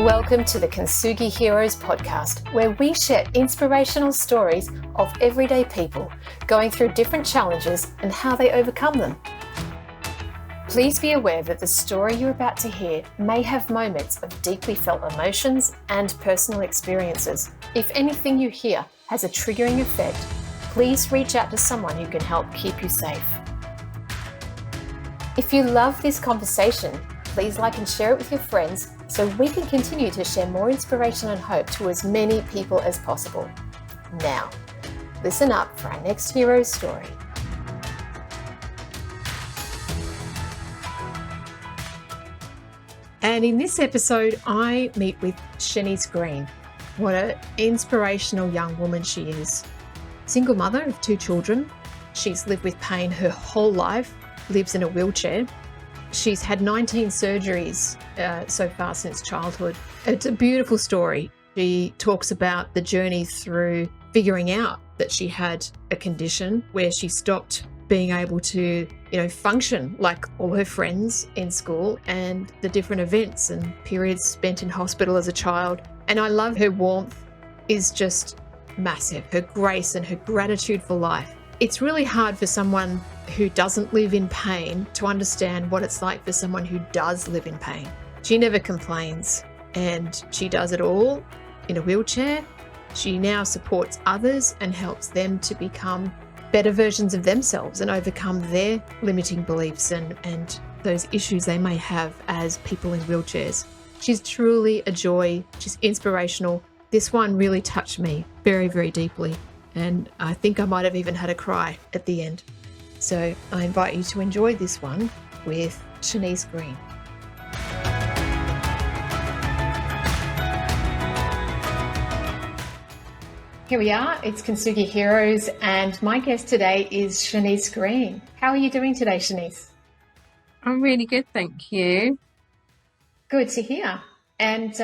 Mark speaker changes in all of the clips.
Speaker 1: Welcome to the Kintsugi Heroes podcast, where we share inspirational stories of everyday people going through different challenges and how they overcome them. Please be aware that the story you're about to hear may have moments of deeply felt emotions and personal experiences. If anything you hear has a triggering effect, please reach out to someone who can help keep you safe. If you love this conversation, please like and share it with your friends so we can continue to share more inspiration and hope to as many people as possible. Now, listen up for our next hero story. And in this episode, I meet with Shanice Green. What an inspirational young woman she is. Single mother of 2 children. She's lived with pain her whole life, lives in a wheelchair. She's had 19 surgeries so far since childhood. It's a beautiful story. She talks about the journey through figuring out that she had a condition where she stopped being able to, function like all her friends in school, and the different events and periods spent in hospital as a child. And I love her warmth is just massive, her grace and her gratitude for life. It's really hard for someone who doesn't live in pain to understand what it's like for someone who does live in pain. She never complains, and she does it all in a wheelchair. She now supports others and helps them to become better versions of themselves and overcome their limiting beliefs and those issues they may have as people in wheelchairs. She's truly a joy. She's inspirational. This one really touched me very, very deeply. And I think I might have even had a cry at the end. So I invite you to enjoy this one with Shanice Green. Here we are, it's Kintsugi Heroes, and my guest today is Shanice Green. How are you doing today, Shanice?
Speaker 2: I'm really good, thank you.
Speaker 1: Good to hear. And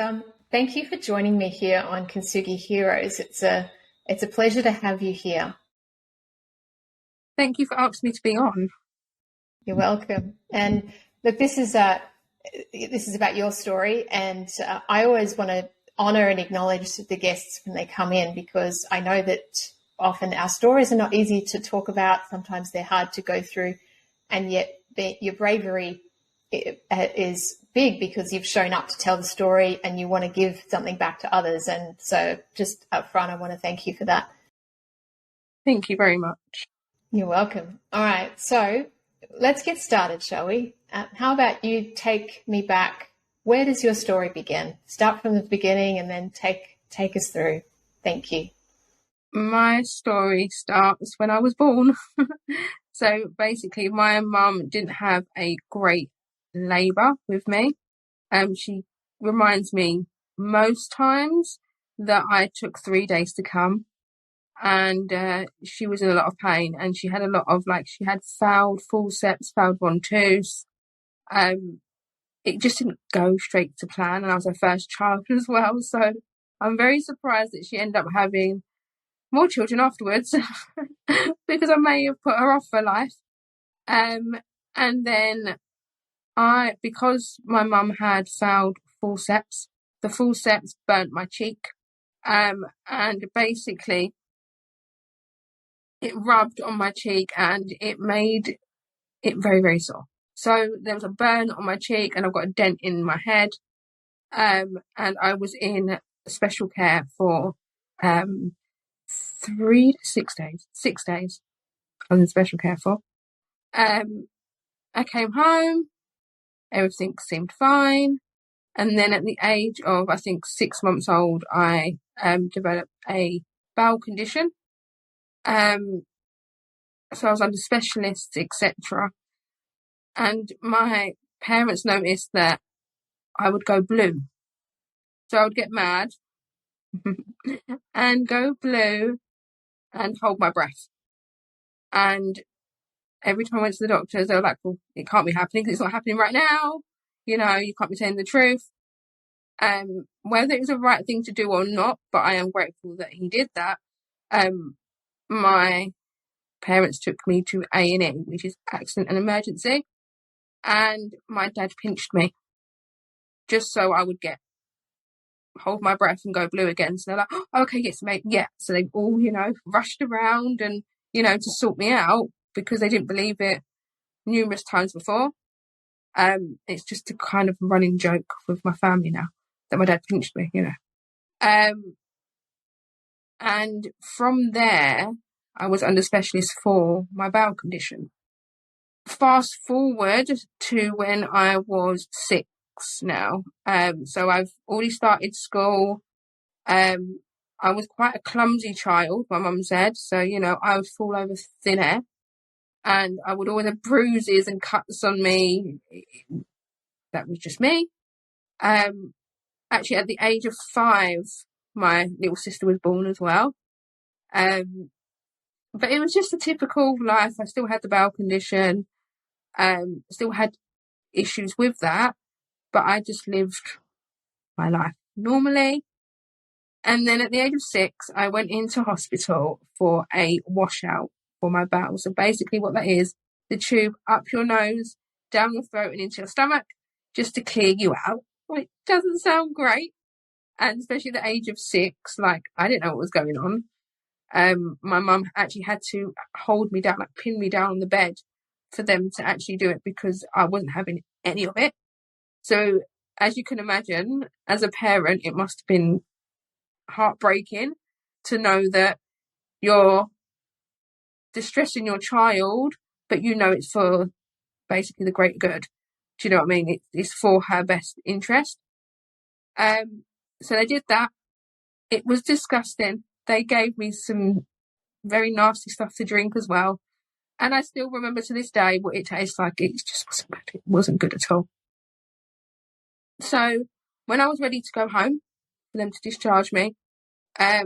Speaker 1: thank you for joining me here on Kintsugi Heroes. It's a pleasure to have you here.
Speaker 2: Thank you for asking me to be on.
Speaker 1: You're welcome. And look, this is about your story, and I always want to honour and acknowledge the guests when they come in, because I know that often our stories are not easy to talk about. Sometimes they're hard to go through, and yet your bravery is big because you've shown up to tell the story and you want to give something back to others. And so just up front, I want to thank you for that.
Speaker 2: Thank you very much.
Speaker 1: You're welcome. All right. So let's get started, shall we? How about you take me back? Where does your story begin? Start from the beginning and then take us through. Thank you.
Speaker 2: My story starts when I was born. So basically, my mum didn't have a great labour with me. She reminds me most times that I took 3 days to come, and she was in a lot of pain, and she had a lot of she had failed forceps, failed ventouse. It just didn't go straight to plan, and I was her first child as well. So I'm very surprised that she ended up having more children afterwards because I may have put her off for life. And then because my mum had failed forceps, the forceps burnt my cheek. And basically it rubbed on my cheek and it made it very, very sore. So there was a burn on my cheek and I've got a dent in my head. And I was in special care for 3 to 6 days. 6 days I was in special care for. I came home, everything seemed fine. And then at the age of, I think, 6 months old, I developed a bowel condition. So I was under specialists, etc. And my parents noticed that I would go blue. So I would get mad and go blue and hold my breath. And every time I went to the doctors, they were like, well, it can't be happening because it's not happening right now. You can't be telling the truth. Whether it was the right thing to do or not, but I am grateful that he did that. My parents took me to A&E, which is accident and emergency, and my dad pinched me just so I would get hold my breath and go blue again. So they're like, oh, okay, yes, mate, yeah. So they all, rushed around and, to sort me out because they didn't believe it numerous times before. It's just a kind of running joke with my family now that my dad pinched me. And from there, I was under specialist for my bowel condition. Fast forward to when I was 6 now. So I've already started school. I was quite a clumsy child, my mum said. So, I would fall over thin air and I would always have bruises and cuts on me. That was just me. Actually, at the age of 5, my little sister was born as well. But it was just a typical life. I still had the bowel condition, still had issues with that, but I just lived my life normally. And then at the age of 6, I went into hospital for a washout for my bowel. So basically what that is, the tube up your nose, down your throat and into your stomach, just to clear you out. Which doesn't sound great. And especially at the age of 6, like, I didn't know what was going on. My mum actually had to hold me down, like pin me down on the bed for them to actually do it because I wasn't having any of it. So as you can imagine, as a parent, it must have been heartbreaking to know that you're distressing your child, but it's for basically the greater good. Do you know what I mean? It's for her best interest. So they did that. It was disgusting. They gave me some very nasty stuff to drink as well. And I still remember to this day what it tastes like. It just wasn't good. It wasn't good at all. So when I was ready to go home for them to discharge me, a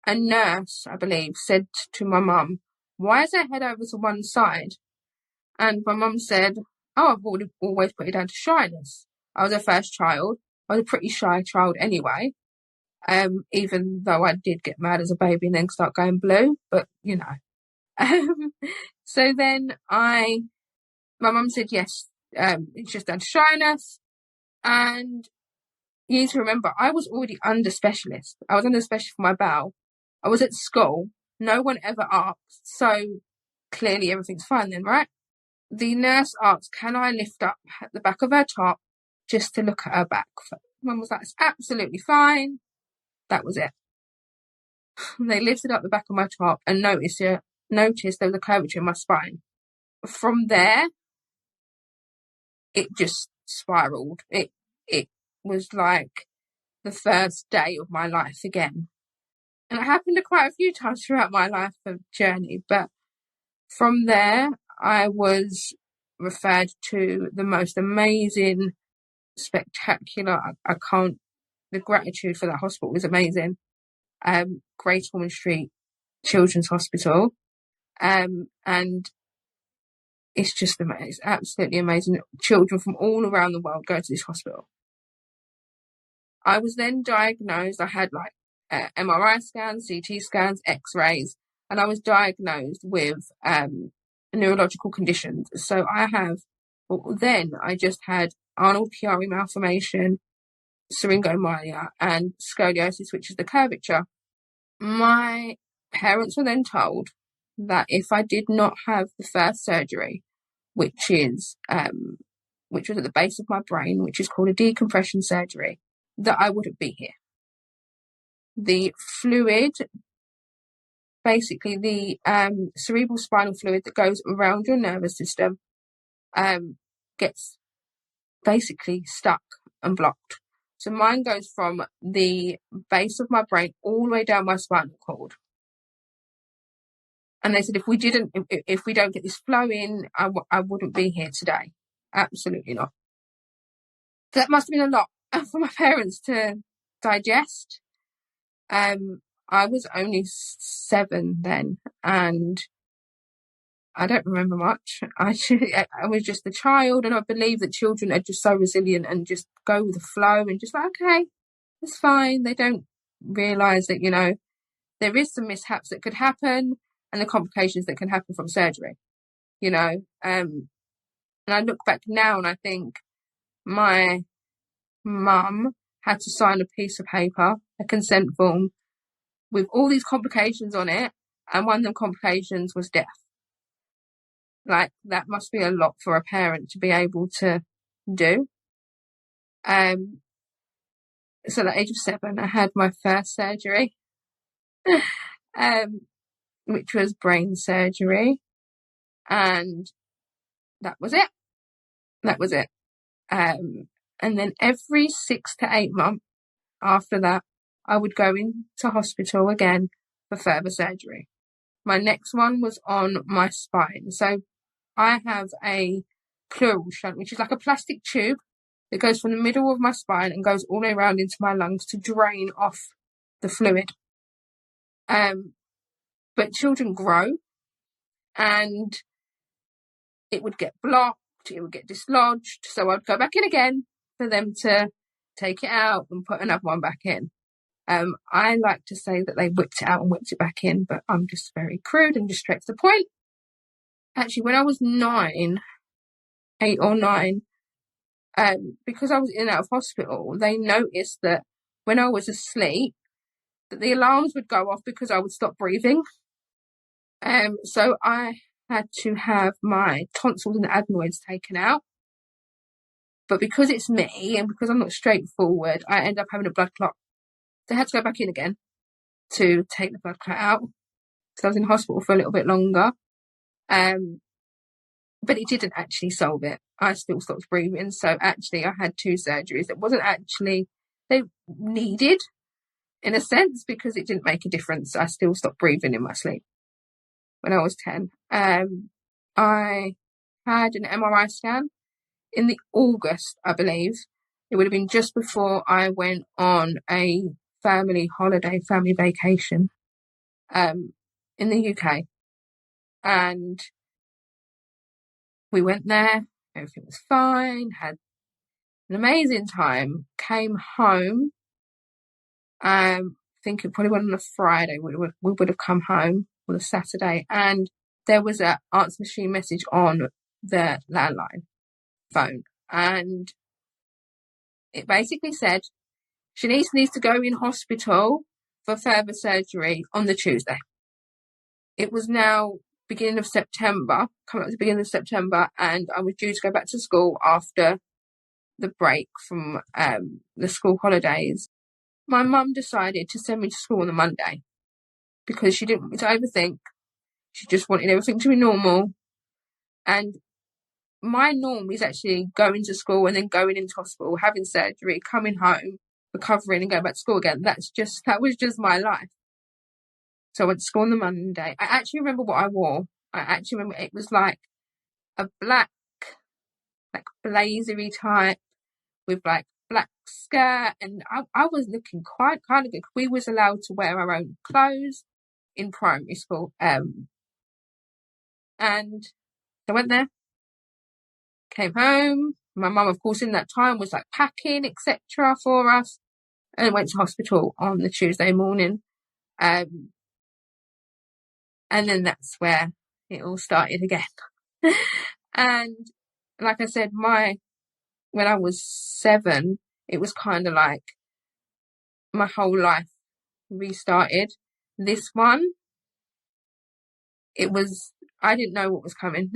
Speaker 2: nurse, I believe, said to my mum, why is her head over to one side? And my mum said, oh, I've always put it down to shyness. I was her first child. I was a pretty shy child anyway, even though I did get mad as a baby and then start going blue, but So then my mum said, yes, it's just down to shyness. And you need to remember, I was already under specialist. I was under specialist for my bowel. I was at school. No one ever asked. So clearly everything's fine then, right? The nurse asked, can I lift up the back of her top just to look at her back? Mum was like, it's absolutely fine. That was it. They lifted up the back of my top and noticed there was a curvature in my spine. From there, it just spiraled. It was like the first day of my life again. And it happened quite a few times throughout my life of journey. But from there, I was referred to the most amazing, spectacular, the gratitude for that hospital was amazing. Great Ormond Street Children's Hospital. And it's just amazing. It's absolutely amazing. Children from all around the world go to this hospital. I was then diagnosed. I had MRI scans, CT scans, X-rays, and I was diagnosed with neurological conditions. So I just had Arnold-Chiari malformation, syringomyelia, and scoliosis, which is the curvature. My parents were then told that if I did not have the first surgery, which was at the base of my brain, which is called a decompression surgery, that I wouldn't be here. The fluid, basically the cerebral spinal fluid that goes around your nervous system, gets basically stuck and blocked. So mine goes from the base of my brain all the way down my spinal cord. And they said if we don't get this flow in, I wouldn't be here today. Absolutely not. So that must have been a lot for my parents to digest. I was only 7 then, and I don't remember much. I was just a child, and I believe that children are just so resilient and just go with the flow and just like, okay, it's fine. They don't realise that, there is some mishaps that could happen and the complications that can happen from surgery, And I look back now and I think my mum had to sign a piece of paper, a consent form, with all these complications on it, and one of them complications was death. Like, that must be a lot for a parent to be able to do. So at the age of 7, I had my first surgery, which was brain surgery, and that was it. That was it. And then every 6 to 8 months after that, I would go into hospital again for further surgery. My next one was on my spine. So I have a pleural shunt, which is like a plastic tube that goes from the middle of my spine and goes all the way around into my lungs to drain off the fluid. But children grow, and it would get blocked, it would get dislodged. So I'd go back in again for them to take it out and put another one back in. I like to say that they whipped it out and whipped it back in, but I'm just very crude and just straight to the point. Actually, when I was 8 or 9, because I was in and out of hospital, they noticed that when I was asleep, that the alarms would go off because I would stop breathing. So I had to have my tonsils and adenoids taken out. But because it's me and because I'm not straightforward, I end up having a blood clot. So I had to go back in again to take the blood clot out. So I was in hospital for a little bit longer. But it didn't actually solve it. I still stopped breathing. So actually I had 2 surgeries that wasn't actually, they needed in a sense, because it didn't make a difference. I still stopped breathing in my sleep when I was 10. I had an MRI scan in the August, I believe. It would have been just before I went on a family holiday, family vacation, in the UK. And we went there, everything was fine, had an amazing time, came home. I think it probably went on a Friday. We would have come home on a Saturday, and there was an answer machine message on the landline phone, and it basically said, Shanice needs to go in hospital for further surgery on the Tuesday. It was now beginning of September, coming up to the beginning of September, and I was due to go back to school after the break from the school holidays. My mum decided to send me to school on the Monday because she didn't want me to overthink. She just wanted everything to be normal. And my norm is actually going to school and then going into hospital, having surgery, coming home, recovering and going back to school again. That was just my life. So I went to school on the Monday. I actually remember what I wore. I actually remember it was like a black, like blazery type with like black skirt, and I was looking quite kind of good. We was allowed to wear our own clothes in primary school. And I went there, came home. My mum, of course, in that time was like packing, etc. for us, and went to hospital on the Tuesday morning. And then that's where it all started again. And like I said, when I was 7, it was kind of like my whole life restarted. This one, I didn't know what was coming.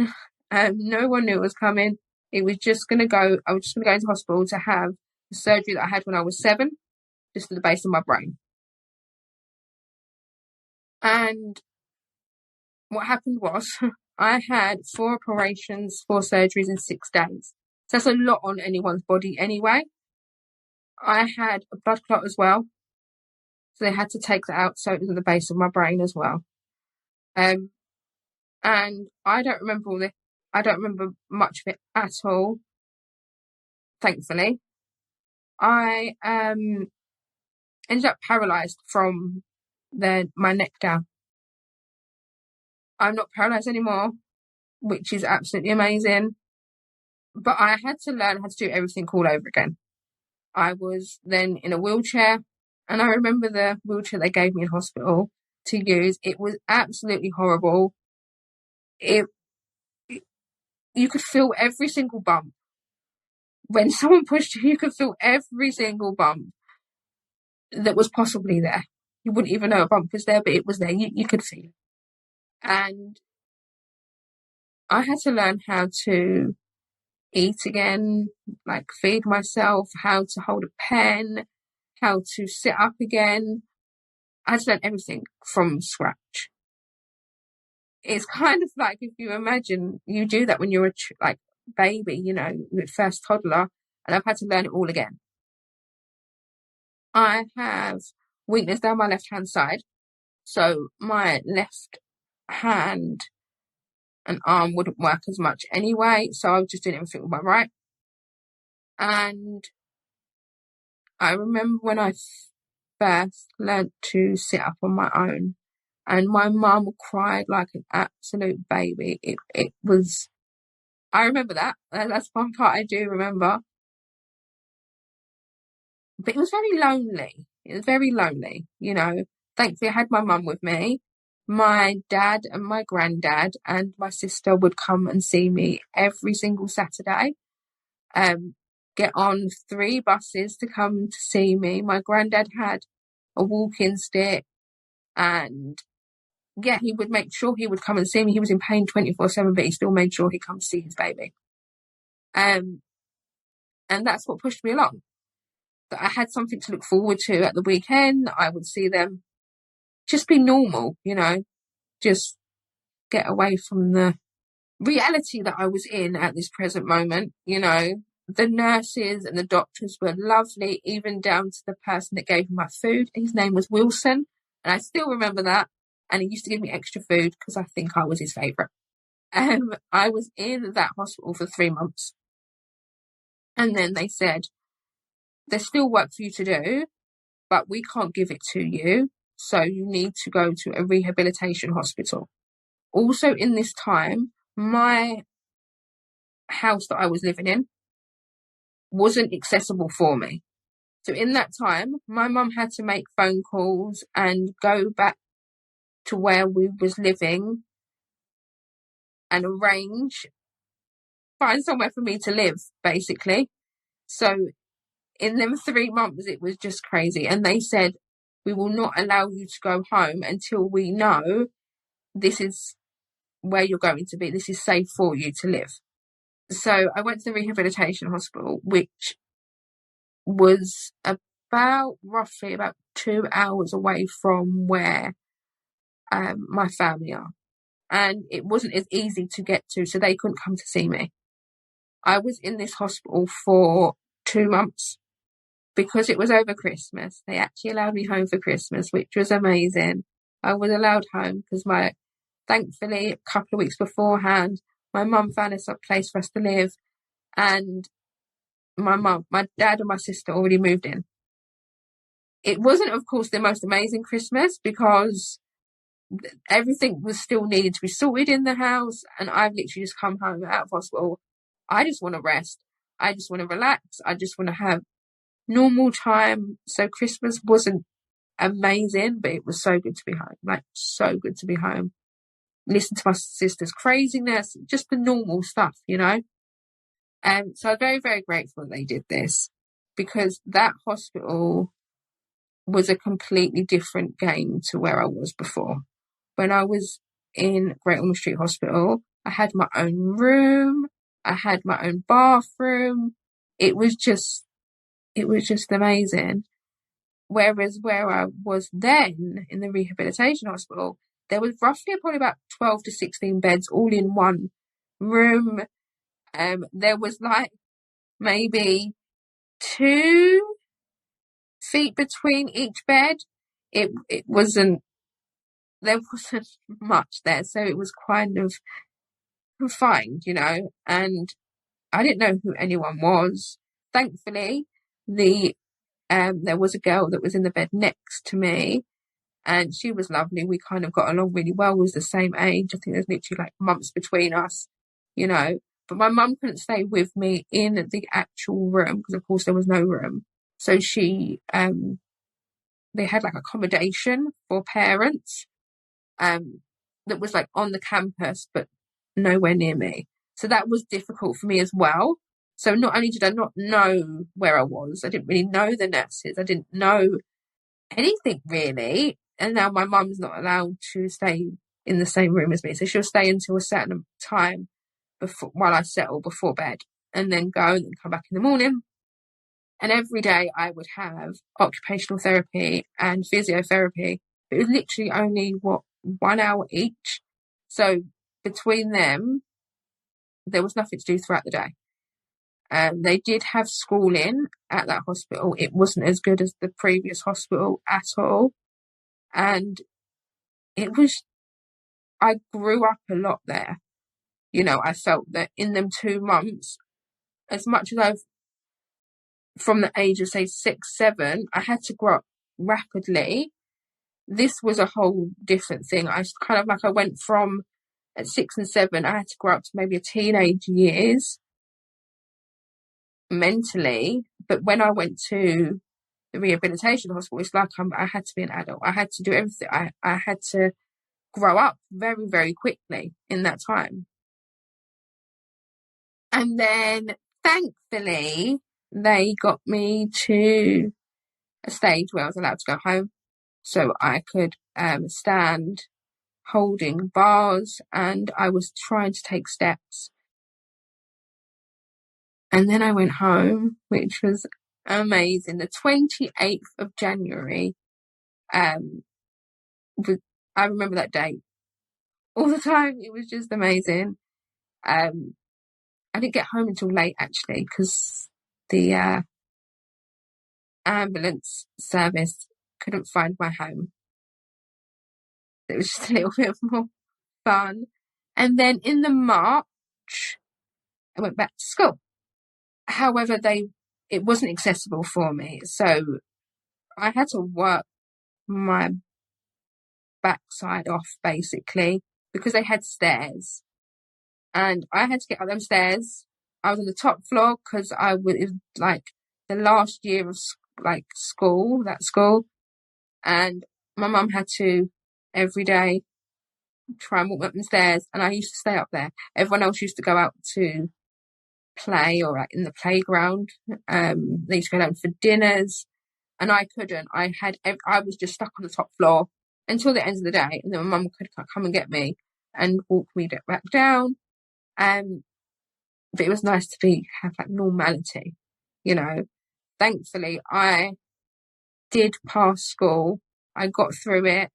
Speaker 2: No one knew it was coming. I was just going to go into hospital to have the surgery that I had when I was 7, just to the base of my brain. And what happened was I had 4 operations, 4 surgeries in 6 days. So that's a lot on anyone's body anyway. I had a blood clot as well. So they had to take that out, so it was at the base of my brain as well. And I don't remember all this. I don't remember much of it at all, thankfully. I ended up paralysed from my neck down. I'm not paralysed anymore, which is absolutely amazing. But I had to learn how to do everything all over again. I was then in a wheelchair, and I remember the wheelchair they gave me in hospital to use. It was absolutely horrible. You could feel every single bump. When someone pushed you, you could feel every single bump. that was possibly there. You wouldn't even know a bump was there, but it was there. You could feel it. And I had to learn how to eat again, like feed myself, how to hold a pen, how to sit up again. I had to learn everything from scratch. It's kind of like if you imagine you do that when you're a baby, you know, your first toddler, and I've had to learn it all again. I have weakness down my left hand side, so my left hand and arm wouldn't work as much anyway, so I was just doing everything with my right. And I remember when I first learnt to sit up on my own, and my mum cried like an absolute baby. It was, I remember that. That's one part I do remember. But it was very lonely. It was very lonely, you know. Thankfully, I had my mum with me. My dad and my granddad and my sister would come and see me every single Saturday. Get on 3 buses to come to see me. My granddad had a walking stick, and yeah, he would make sure he would come and see me. He was in pain 24/7, but he still made sure he'd come to see his baby. And that's what pushed me along. That I had something to look forward to at the weekend. I would see them, just be normal, you know, just get away from the reality that I was in at this present moment. You know, the nurses and the doctors were lovely, even down to the person that gave me my food. His name was Wilson, and I still remember that. And he used to give me extra food because I think I was his favourite. I was in that hospital for 3 months. And then they said, there's still work for you to do, but we can't give it to you. So you need to go to a rehabilitation hospital. Also in this time, my house that I was living in wasn't accessible for me. So in that time, my mum had to make phone calls and go back to where we was living and find somewhere for me to live, basically. So in them 3 months, it was just crazy. And they said, we will not allow you to go home until we know this is where you're going to be. This is safe for you to live. So I went to the rehabilitation hospital, which was roughly about 2 hours away from where my family are. And it wasn't as easy to get to, so they couldn't come to see me. I was in this hospital for 2 months because it was over Christmas. They actually allowed me home for Christmas, which was amazing. I was allowed home because thankfully, a couple of weeks beforehand, my mum found us a place for us to live, and my dad and my sister already moved in. It wasn't, of course, the most amazing Christmas because everything was still needed to be sorted in the house, and I've literally just come home out of hospital. I just want to rest. I just want to relax. I just want to have normal time. So Christmas wasn't amazing, but it was so good to be home. Like, so good to be home. Listen to my sister's craziness, just the normal stuff, you know. So I'm very, very grateful that they did this, because that hospital was a completely different game to where I was before. When I was in Great Ormond Street Hospital, I had my own room, I had my own bathroom. It was just amazing. Whereas where I was then in the rehabilitation hospital, there was roughly probably about 12 to 16 beds all in one room. There was like maybe 2 feet between each bed. There wasn't much there, so it was kind of confined, you know, and I didn't know who anyone was. Thankfully, there was a girl that was in the bed next to me, and she was lovely. We kind of got along really well. We was the same age. I think there's literally like months between us, you know. But my mum couldn't stay with me in the actual room because, of course, there was no room. So they had like accommodation for parents that was like on the campus, but nowhere near me. So that was difficult for me as well. So not only did I not know where I was, I didn't really know the nurses. I didn't know anything really. And now my mum's not allowed to stay in the same room as me, so she'll stay until a certain time while I settle before bed, and then go and come back in the morning. And every day I would have occupational therapy and physiotherapy. It was literally only 1 hour each. So between them, there was nothing to do throughout the day. They did have schooling at that hospital. It wasn't as good as the previous hospital at all. And I grew up a lot there. I felt that in them 2 months, as much as from the age of, say, 6, 7, I had to grow up rapidly. This was a whole different thing. I went from, at 6 and 7, I had to grow up to maybe a teenage years mentally. But when I went to the rehabilitation hospital, it's like I had to be an adult. I had to do everything. I had to grow up very, very quickly in that time. And then, thankfully, they got me to a stage where I was allowed to go home. So I could stand holding bars, and I was trying to take steps. And then I went home, which was amazing. The 28th of January, I remember that date all the time. It was just amazing. I didn't get home until late, actually, because the ambulance service couldn't find my home. It was just a little bit more fun. And then in the March, I went back to school. However, it wasn't accessible for me, so I had to work my backside off, basically, because they had stairs, and I had to get up them stairs. I was on the top floor because it was like the last year of school, and my mum had to every day try and walk up the stairs, and I used to stay up there. Everyone else used to go out to play or in the playground. They used to go down for dinners, and I couldn't. I was just stuck on the top floor until the end of the day, and then my mum could come and get me and walk me back down. But it was nice to have normality, Thankfully, I did pass school. I got through it.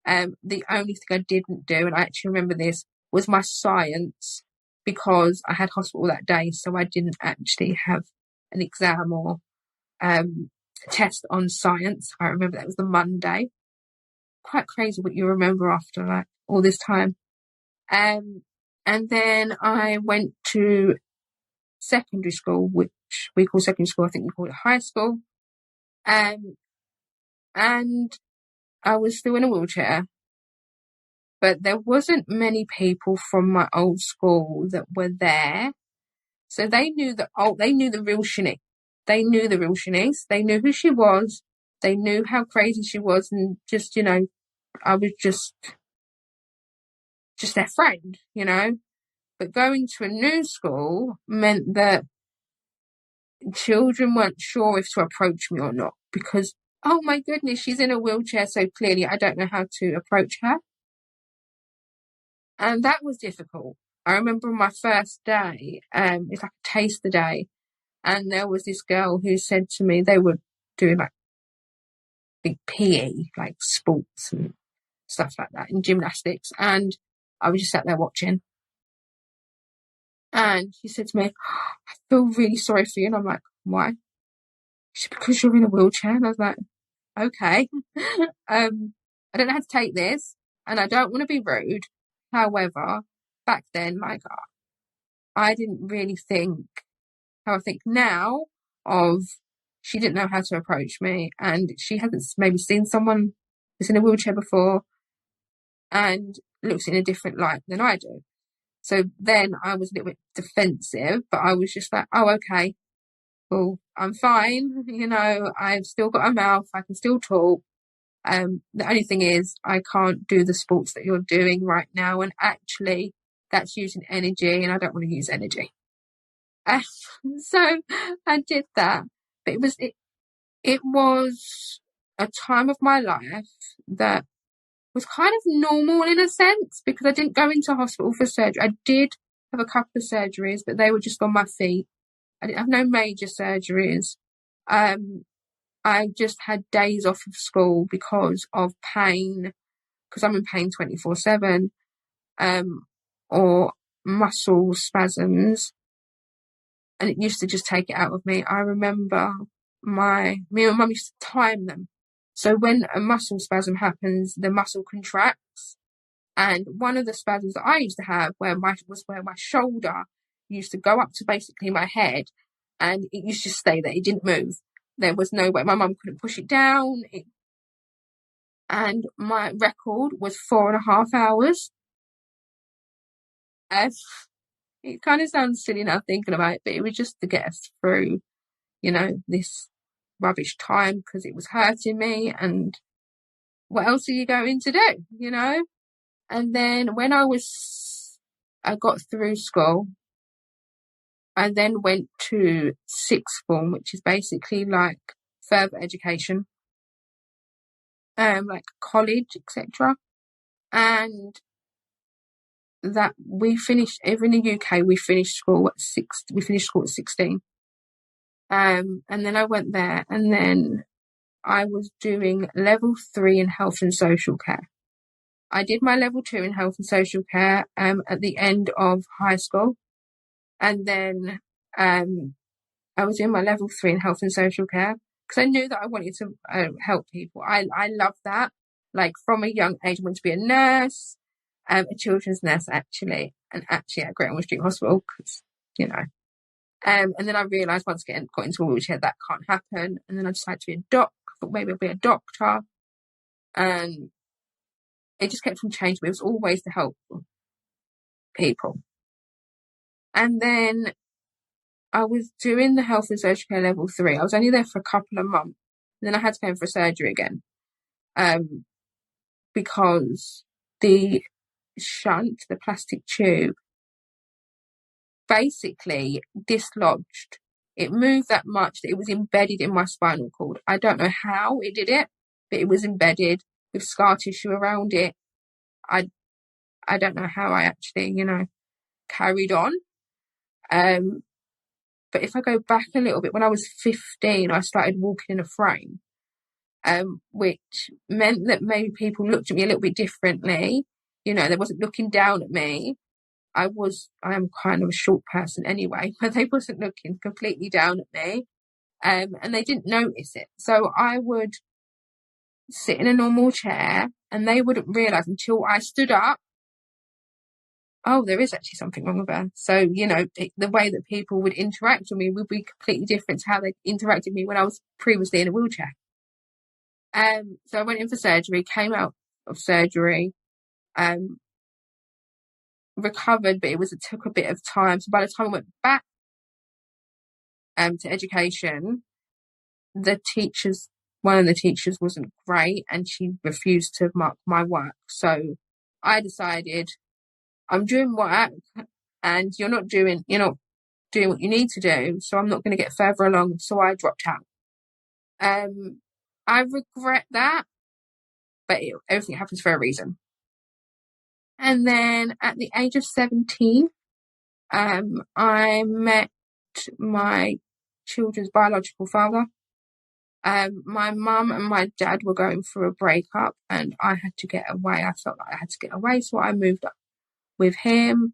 Speaker 2: The only thing I didn't do, and I actually remember this, was my science, because I had hospital that day, so I didn't actually have an exam or test on science. I remember that was the Monday. Quite crazy what you remember after all this time. And then I went to secondary school, which we call secondary school. I think you call it high school. And I was still in a wheelchair, but there wasn't many people from my old school that were there. So they knew the real Shanice. They knew the real Shanice. They knew who she was. They knew how crazy she was, and just, I was just their friend, But going to a new school meant that children weren't sure if to approach me or not, because, oh my goodness, she's in a wheelchair, so clearly I don't know how to approach her. And that was difficult. I remember on my first day, it's like a taster day, and there was this girl who said to me, they were doing big PE, sports and stuff like that, and gymnastics, and I was just sat there watching. And she said to me, I feel really sorry for you. And I'm like, why? She said, because you're in a wheelchair. And I was like, okay. I don't know how to take this, and I don't want to be rude. However, back then, I didn't really think how I think now of, she didn't know how to approach me, and she hasn't maybe seen someone that's in a wheelchair before and looks in a different light than I do. So then I was a little bit defensive, but I was just like, oh, okay, well, I'm fine. I've still got a mouth. I can still talk. The only thing is I can't do the sports that you're doing right now. And actually that's using energy, and I don't want to use energy. So I did that, but it was a time of my life that was kind of normal in a sense, because I didn't go into hospital for surgery. I did have a couple of surgeries, but they were just on my feet. I didn't have no major surgeries. I just had days off of school because of pain, because I'm in pain 24/7, or muscle spasms, and it used to just take it out of me. I remember me and mum used to time them. So when a muscle spasm happens, the muscle contracts. And one of the spasms that I used to have where my shoulder used to go up to basically my head, and it used to stay there. It didn't move. There was no way. My mum couldn't push it down. And my record was 4.5 hours. It kind of sounds silly now thinking about it, but it was just to get us through, this rubbish time, because it was hurting me. And what else are you going to do, And then when I got through school, I then went to sixth form, which is basically like further education, like college, etc. And that we finished, over in the UK, we finished school at 16. And then I went there, and then I was doing level 3 in health and social care. I did my level 2 in health and social care at the end of high school. And then I was doing my level 3 in health and social care because I knew that I wanted to help people. I love that. Like from a young age, I wanted to be a nurse, a children's nurse actually, and actually at Great Ormond Street Hospital, because, and then I realised once I got into a wheelchair that can't happen. And then I decided to be a doc. I thought maybe I'll be a doctor. And it just kept on changing. It was always to help people. And then I was doing the health and social care level 3. I was only there for a couple of months. And then I had to go in for surgery again. Because the shunt, the plastic tube, basically dislodged. It moved that much that it was embedded in my spinal cord. I don't know how it did it, but it was embedded with scar tissue around it. I don't know how I actually, carried on. But if I go back a little bit, when I was 15, I started walking in a frame, which meant that maybe people looked at me a little bit differently. They wasn't looking down at me. I am kind of a short person anyway, but they wasn't looking completely down at me. And they didn't notice it. So I would sit in a normal chair and they wouldn't realise until I stood up, oh, there is actually something wrong with her. So, the way that people would interact with me would be completely different to how they interacted with me when I was previously in a wheelchair. So I went in for surgery, came out of surgery, recovered, but it took a bit of time. So by the time I went back to education, one of the teachers wasn't great, and she refused to mark my work. So I decided, I'm doing work and you're not doing what you need to do, so I'm not going to get further along. So I dropped out. I regret that, but everything happens for a reason. And then at the age of 17, I met my children's biological father. My mum and my dad were going through a breakup, and I had to get away. I felt like I had to get away, so I moved up with him.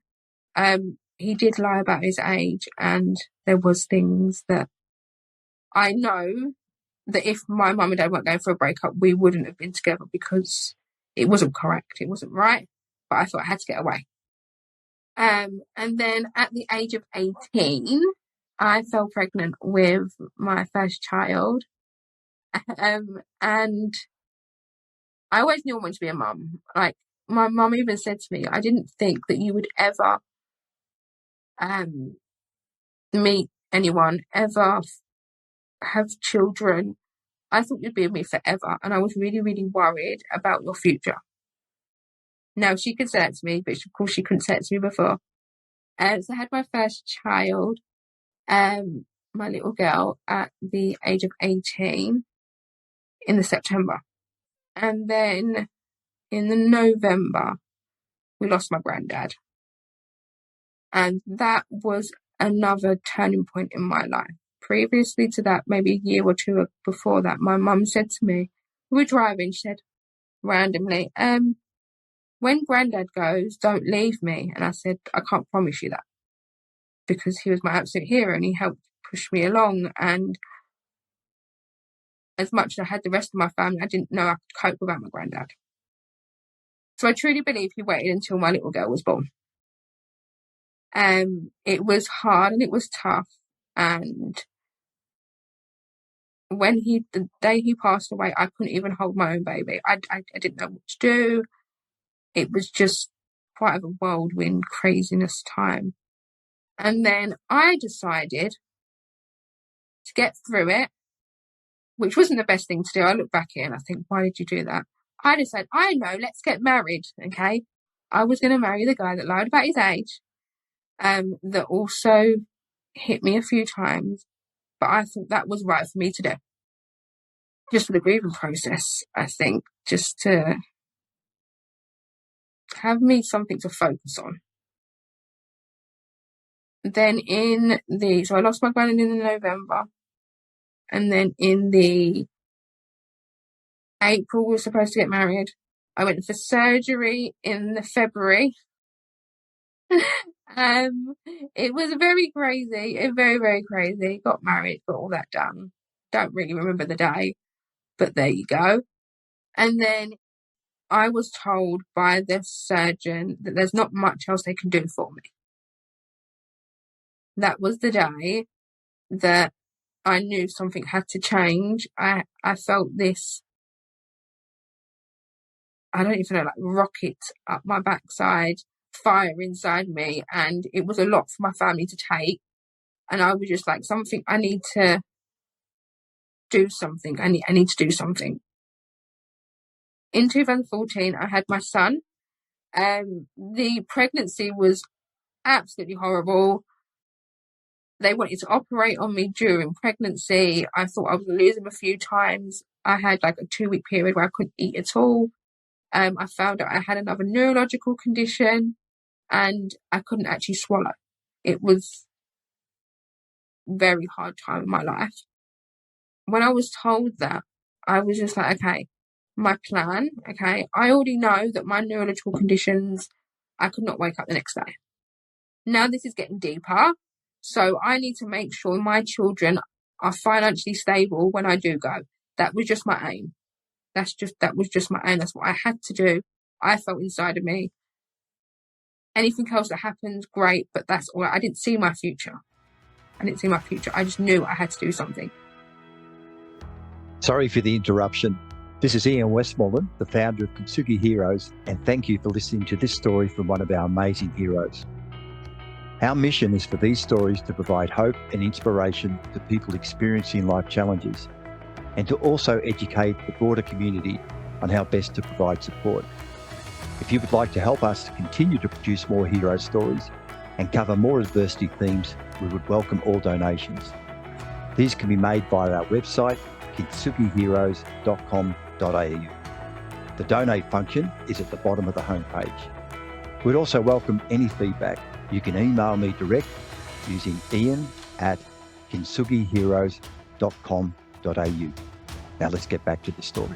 Speaker 2: He did lie about his age, and there was things that I know that if my mum and dad weren't going for a breakup, we wouldn't have been together, because it wasn't correct. It wasn't right, but I thought I had to get away. And then at the age of 18, I fell pregnant with my first child. And I always knew I wanted to be a mum. Like, my mum even said to me, I didn't think that you would ever meet anyone, ever have children. I thought you'd be with me forever, and I was really, really worried about your future. Now, she could say it to me, but of course she couldn't say it to me before. So I had my first child, my little girl, at the age of 18. in the September. And then in the November, we lost my granddad. And that was another turning point in my life. Previously to that, maybe a year or two before that, my mum said to me, we were driving, she said randomly, when granddad goes, don't leave me. And I said, I can't promise you that, because he was my absolute hero and he helped push me along. And as much as I had the rest of my family, I didn't know I could cope without my granddad. So I truly believe he waited until my little girl was born. It was hard and it was tough. And the day he passed away, I couldn't even hold my own baby. I didn't know what to do. It was just quite a whirlwind craziness time. And then I decided to get through it, which wasn't the best thing to do. I look back here and I think, why did you do that? I decided, I know, let's get married, okay? I was going to marry the guy that lied about his age, that also hit me a few times, but I thought that was right for me to do. Just for the grieving process, I think, just to have me something to focus on. Then so I lost my granddad in November, and then in the April we were supposed to get married. I went for surgery in the February. It was very crazy, very, very crazy. Got married, got all that done. Don't really remember the day, but there you go. And then I was told by the surgeon that there's not much else they can do for me. That was the day that I knew something had to change. I felt this, I don't even know, like rocket up my backside, fire inside me, and it was a lot for my family to take. And I was just like, I need to do something. I need to do something. In 2014, I had my son. The pregnancy was absolutely horrible. They wanted to operate on me during pregnancy. I thought I was going to lose him a few times. I had like a 2-week period where I couldn't eat at all. I found out I had another neurological condition and I couldn't actually swallow. It was a very hard time in my life. When I was told that, I was just like, okay, my plan, okay, I already know that my neurological conditions, I could not wake up the next day. Now this is getting deeper. So I need to make sure my children are financially stable when I do go. That was just my aim. That was just my aim. That's what I had to do. I felt inside of me. Anything else that happens, great, but that's all. I didn't see my future. I just knew I had to do something.
Speaker 3: Sorry for the interruption. This is Ian Westmoreland, the founder of Kintsugi Heroes, and thank you for listening to this story from one of our amazing heroes. Our mission is for these stories to provide hope and inspiration to people experiencing life challenges, and to also educate the broader community on how best to provide support. If you would like to help us to continue to produce more hero stories and cover more adversity themes, we would welcome all donations. These can be made via our website, kintsugiheroes.com.au. The donate function is at the bottom of the homepage. We'd also welcome any feedback. You can email me direct using ian@kintsugiheroes.com.au. Now let's get back to the story.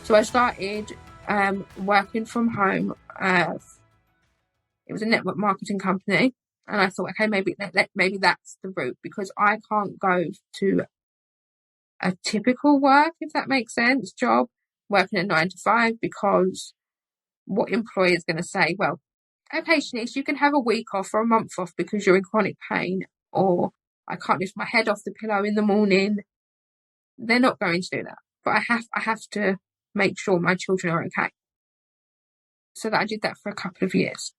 Speaker 2: So I started working from home. It was a network marketing company, and I thought, okay, maybe that's the route, because I can't go to a typical work, if that makes sense, job, working a 9 to 5, because what employer is going to say, well, okay, Shanice, you can have a week off or a month off because you're in chronic pain, or I can't lift my head off the pillow in the morning. They're not going to do that. But I have to make sure my children are okay. So that I did that for a couple of years.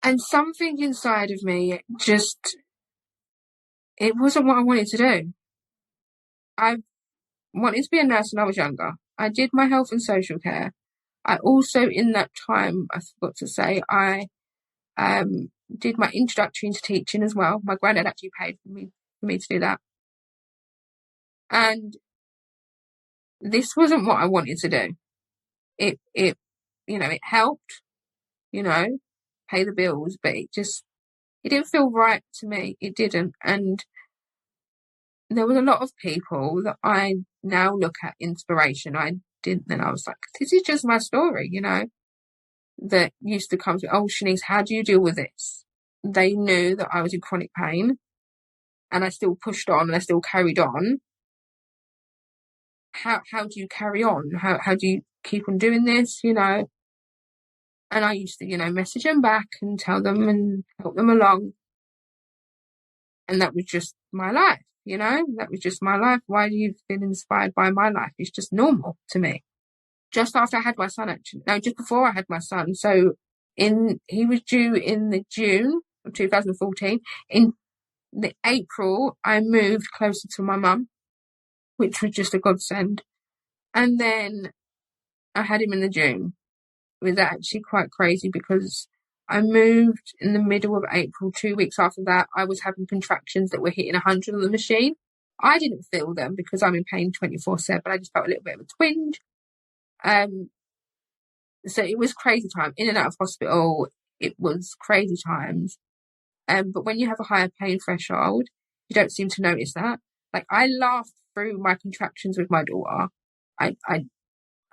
Speaker 2: And something inside of me it wasn't what I wanted to do. I wanted to be a nurse when I was younger. I did my health and social care. I also, in that time, I forgot to say, I did my introductory into teaching as well. My granddad actually paid for me for me to do that. And this wasn't what I wanted to do. It it helped, pay the bills, but it didn't feel right to me. It didn't. And there was a lot of people that I now look at inspiration. I didn't then. I was like, this is just my story, that used to come to, oh, Shanice, how do you deal with this? They knew that I was in chronic pain and I still pushed on and I still carried on. How do you carry on? How do you keep on doing this, And I used to, message them back and tell them and help them along. And that was just my life, That was just my life. Why do you feel inspired by my life? It's just normal to me. Just after I had my son, actually. No, just before I had my son. So he was due in the June of 2014. In the April, I moved closer to my mum, which was just a godsend. And then I had him in the June. It was actually quite crazy because I moved in the middle of April. 2 weeks after that, I was having contractions that were hitting 100 on the machine. I didn't feel them because I'm in pain 24/7. I just felt a little bit of a twinge. So it was crazy time. In and out of hospital, it was crazy times. But when you have a higher pain threshold, you don't seem to notice that. Like, I laughed through my contractions with my daughter. I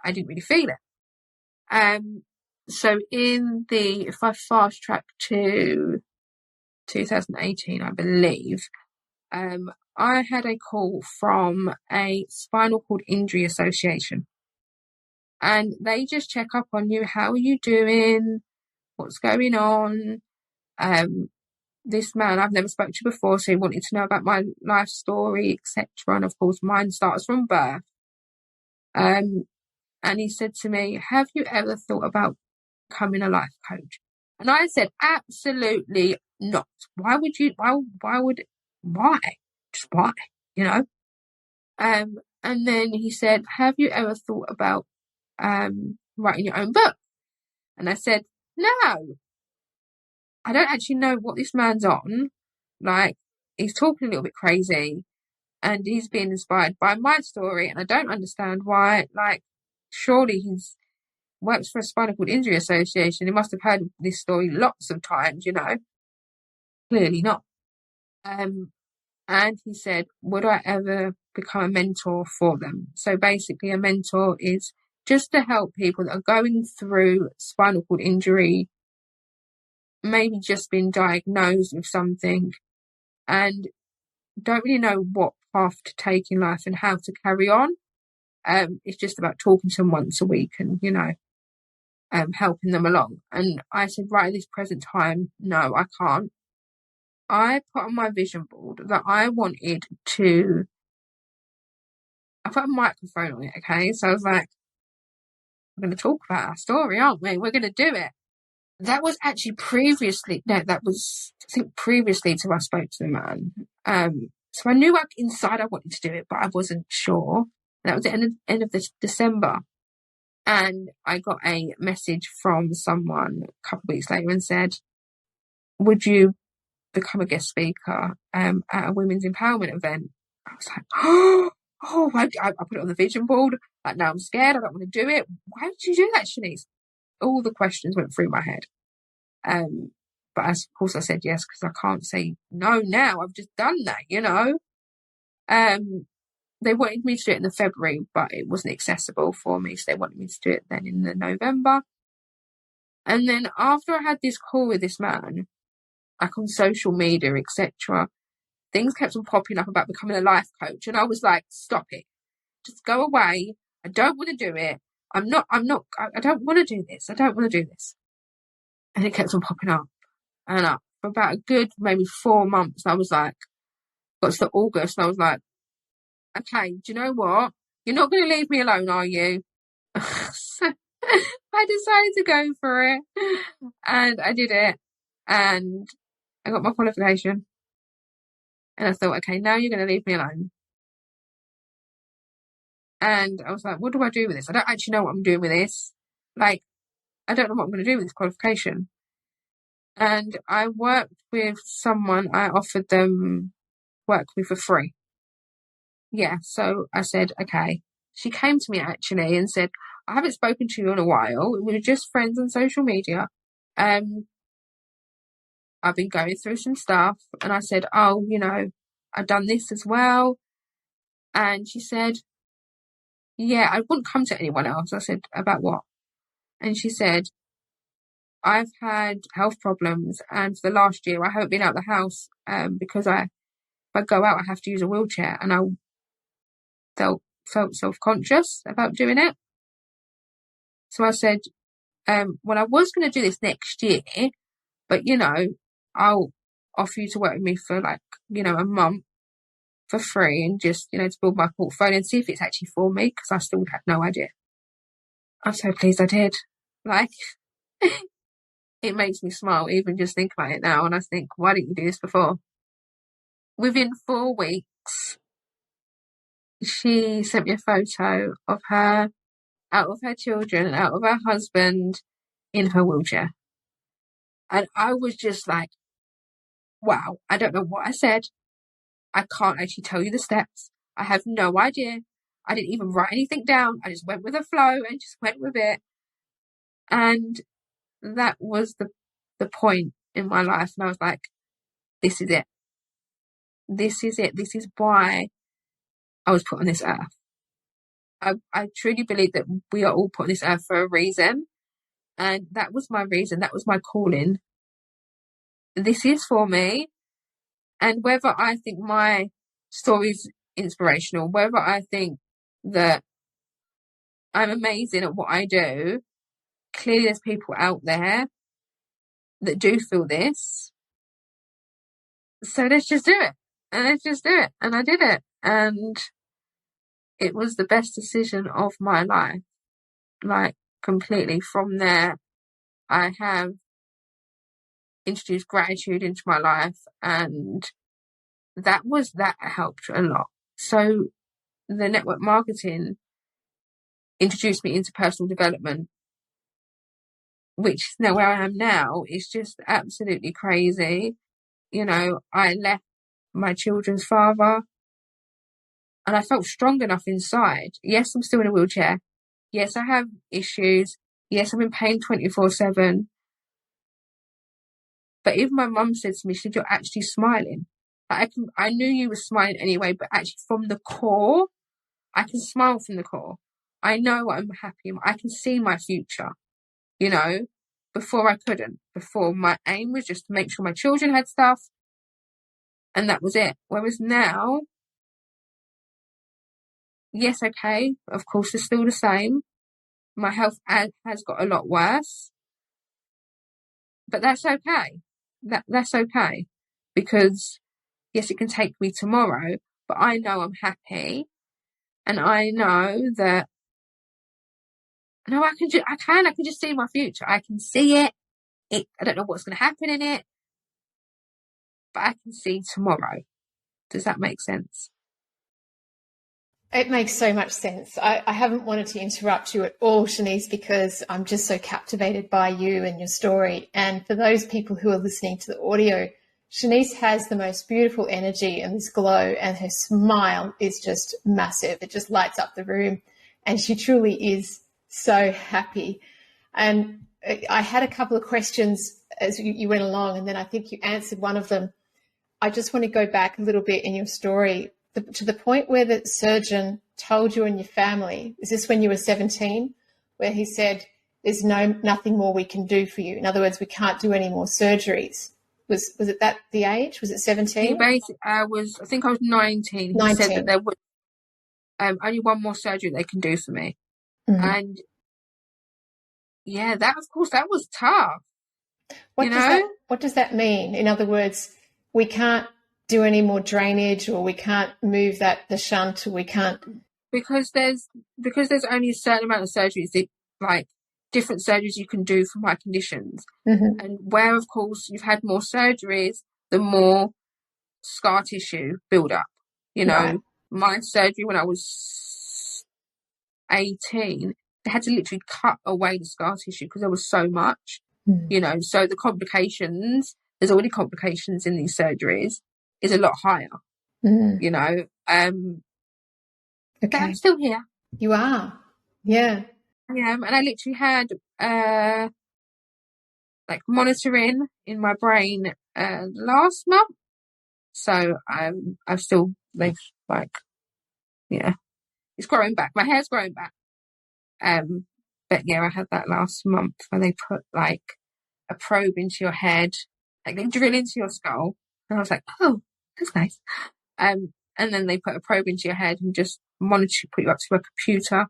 Speaker 2: didn't really feel it. So if I fast track to 2018, I believe, I had a call from a spinal cord injury association. And they just check up on you. How are you doing? What's going on? This man I've never spoken to before, so he wanted to know about my life story, etc. And of course, mine starts from birth. And he said to me, have you ever thought about becoming a life coach? And I said, absolutely not. Why would you? Why? Just why? And then he said, have you ever thought about writing your own book? And I said, no. I don't actually know what this man's on. Like, he's talking a little bit crazy and he's being inspired by my story. And I don't understand why. Like, surely he's works for a spinal cord injury association. He must have heard this story lots of times, Clearly not. And he said, would I ever become a mentor for them? So basically, a mentor is just to help people that are going through spinal cord injury, maybe just been diagnosed with something and don't really know what path to take in life and how to carry on. It's just about talking to them once a week and, helping them along. And I said, right at this present time, no, I can't. I put on my vision board that I put a microphone on it, okay? So I was like, we're going to talk about our story, aren't we? We're going to do it. That was actually previously to I spoke to the man. So I knew inside I wanted to do it, but I wasn't sure. That was the end of this December. And I got a message from someone a couple of weeks later and said, would you become a guest speaker at a women's empowerment event? I was like, I put it on the vision board. Like, now I'm scared. I don't want to do it. Why would you do that, Shanice? All the questions went through my head. But of course I said yes, because I can't say no now. I've just done that, They wanted me to do it in the February, but it wasn't accessible for me. So they wanted me to do it then in the November. And then after I had this call with this man, like on social media, etc., things kept on popping up about becoming a life coach. And I was like, stop it. Just go away. I don't want to do it. I don't want to do this. I don't want to do this. And it kept on popping up and up for about a good maybe 4 months. I was like, got to August and I was like, okay, do you know what? You're not going to leave me alone, are you? So I decided to go for it and I did it and I got my qualification and I thought, okay, now you're going to leave me alone. And I was like, what do I do with this? I don't actually know what I'm doing with this. Like, I don't know what I'm going to do with this qualification. And I worked with someone, I offered them work with me for free. Yeah, so I said, okay. She came to me actually and said, I haven't spoken to you in a while. We were just friends on social media. I've been going through some stuff. And I said, oh, I've done this as well. And she said, yeah, I wouldn't come to anyone else. I said, about what? And she said, I've had health problems, and for the last year I haven't been out of the house because if I go out I have to use a wheelchair, and I felt self-conscious about doing it. So I said, well, I was going to do this next year, but I'll offer you to work with me for like a month for free, and just to build my portfolio and see if it's actually for me, because I still had no idea. I'm so pleased I did. Like, it makes me smile even just think about it now, and I think, why didn't you do this before? Within 4 weeks, she sent me a photo of her out with her children and out with her husband in her wheelchair. And I was just like, wow, I don't know what I said. I can't actually tell you the steps. I have no idea. I didn't even write anything down. I just went with the flow and just went with it. And that was the point in my life. And I was like, this is it. This is it. This is why I was put on this earth. I truly believe that we are all put on this earth for a reason. And that was my reason. That was my calling. This is for me. And whether I think my story is inspirational, whether I think that I'm amazing at what I do, clearly there's people out there that do feel this. So let's just do it. And let's just do it. And I did it. And it was the best decision of my life. Like, completely. From there, I have introduced gratitude into my life, and that helped a lot. So the network marketing introduced me into personal development, which is now where I am now. Is just absolutely crazy. I left my children's father, and I felt strong enough inside. Yes, I'm still in a wheelchair. Yes, I have issues. Yes, I'm in pain 24/7. But even my mum said to me, she said, you're actually smiling. I knew you were smiling anyway, but actually from the core, I can smile from the core. I know I'm happy. I can see my future, before I couldn't. Before, my aim was just to make sure my children had stuff, and that was it. Whereas now, yes, okay, of course, it's still the same. My health has got a lot worse, but that's okay. That's okay, because yes, it can take me tomorrow, but I know I'm happy, and I know that I can just see my future. I can see it. I don't know what's going to happen in it, but I can see tomorrow. Does that make sense?
Speaker 1: It makes so much sense. I haven't wanted to interrupt you at all, Shanice, because I'm just so captivated by you and your story. And for those people who are listening to the audio, Shanice has the most beautiful energy and this glow, and her smile is just massive. It just lights up the room, and she truly is so happy. And I had a couple of questions as you went along, and then I think you answered one of them. I just want to go back a little bit in your story to the point where the surgeon told you and your family. Is this when you were 17, where he said, there's nothing more we can do for you? In other words, we can't do any more surgeries. Was it that the age? Was it 17?
Speaker 2: I think I was 19. He said that there was only one more surgery they can do for me. Mm-hmm. And yeah, that was tough.
Speaker 1: What does that mean? In other words, we can't do any more drainage, or we can't move the shunt, or we can't,
Speaker 2: because there's only a certain amount of surgeries that, like, different surgeries you can do for my conditions. Mm-hmm. And where, of course, you've had more surgeries, the more scar tissue build up. Right. My surgery when I was 18, they had to literally cut away the scar tissue because there was so much. Mm-hmm. So the complications, there's already complications in these surgeries, is a lot higher. you know. But
Speaker 1: Okay.
Speaker 2: I'm still here.
Speaker 1: You are. Yeah.
Speaker 2: I am. And I literally had like monitoring in my brain last month. So I've still, they've like, yeah, it's growing back. My hair's growing back. But yeah, I had that last month where they put like a probe into your head, like they drill into your skull. And I was like, oh, that's nice. And then they put a probe into your head and just monitor, put you up to a computer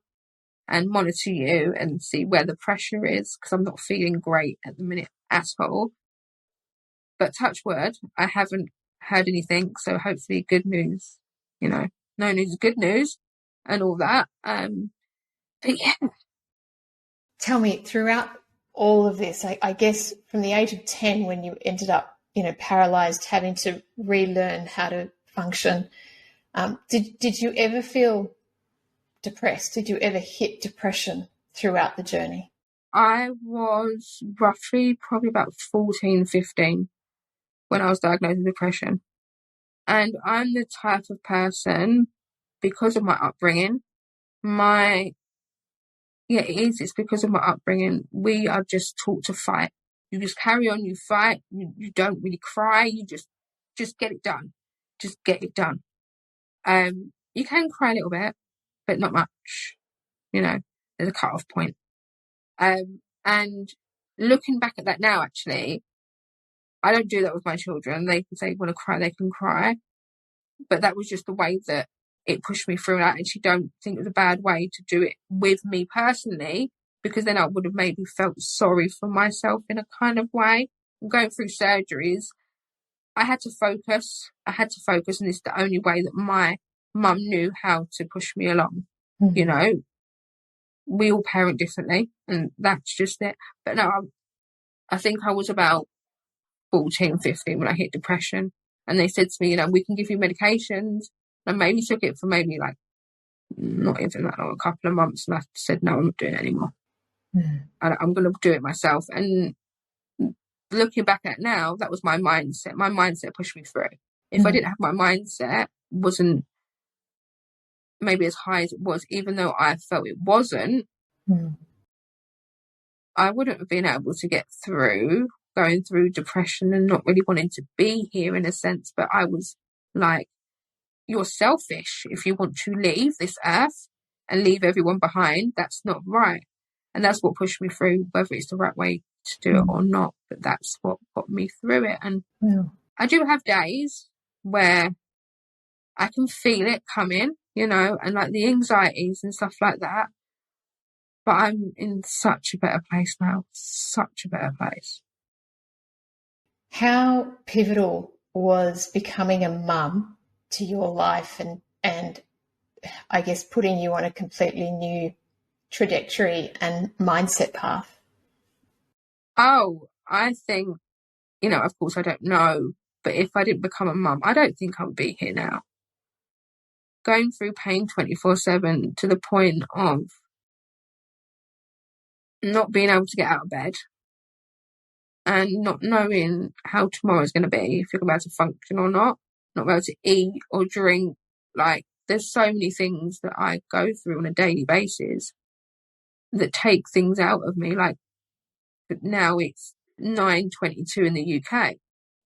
Speaker 2: and monitor you and see where the pressure is, because I'm not feeling great at the minute at all. But touch wood, I haven't heard anything, so hopefully good news. You know, no news is good news and all that. But yeah.
Speaker 1: Tell me, throughout all of this, I guess from the age of 10, when you ended up, paralyzed, having to relearn how to function, did you ever feel depressed? Did you ever hit depression throughout the journey?
Speaker 2: I was roughly probably about 14, 15 when I was diagnosed with depression. And I'm the type of person, because of my upbringing, it's because of my upbringing, we are just taught to fight. You just carry on, you fight, you don't really cry, you just get it done. Just get it done. You can cry a little bit, but not much. There's a cut-off point. And looking back at that now, actually, I don't do that with my children. They can say, want to cry, they can cry. But that was just the way that it pushed me through. And I actually don't think it was a bad way to do it with me personally, because then I would have maybe felt sorry for myself in a kind of way. Going through surgeries, I had to focus. And it's the only way that my mum knew how to push me along.
Speaker 1: Mm-hmm.
Speaker 2: We all parent differently, and that's just it. But no, I think I was about 14, 15 when I hit depression. And they said to me, we can give you medications. I maybe took it for maybe like not even that long, a couple of months. And I said, no, I'm not doing it anymore. I'm going to do it myself. And looking back at it now, that was my mindset. My mindset pushed me through. If I didn't have my mindset, wasn't maybe as high as it was, even though I felt it wasn't, I wouldn't have been able to get through going through depression and not really wanting to be here in a sense. But I was like, you're selfish if you want to leave this earth and leave everyone behind. That's not right. And that's what pushed me through, whether it's the right way to do it or not. But that's what got me through it. And I do have days where I can feel it coming, and like the anxieties and stuff like that. But I'm in such a better place now, such a better place.
Speaker 1: How pivotal was becoming a mum to your life and I guess putting you on a completely new trajectory and mindset path?
Speaker 2: Oh, I think, of course I don't know, but if I didn't become a mum, I don't think I would be here now. Going through pain 24/7 to the point of not being able to get out of bed and not knowing how tomorrow is going to be, if you're going to be able to function or not be able to eat or drink. Like, there's so many things that I go through on a daily basis that take things out of me. Like, but now it's 9:22 in the UK.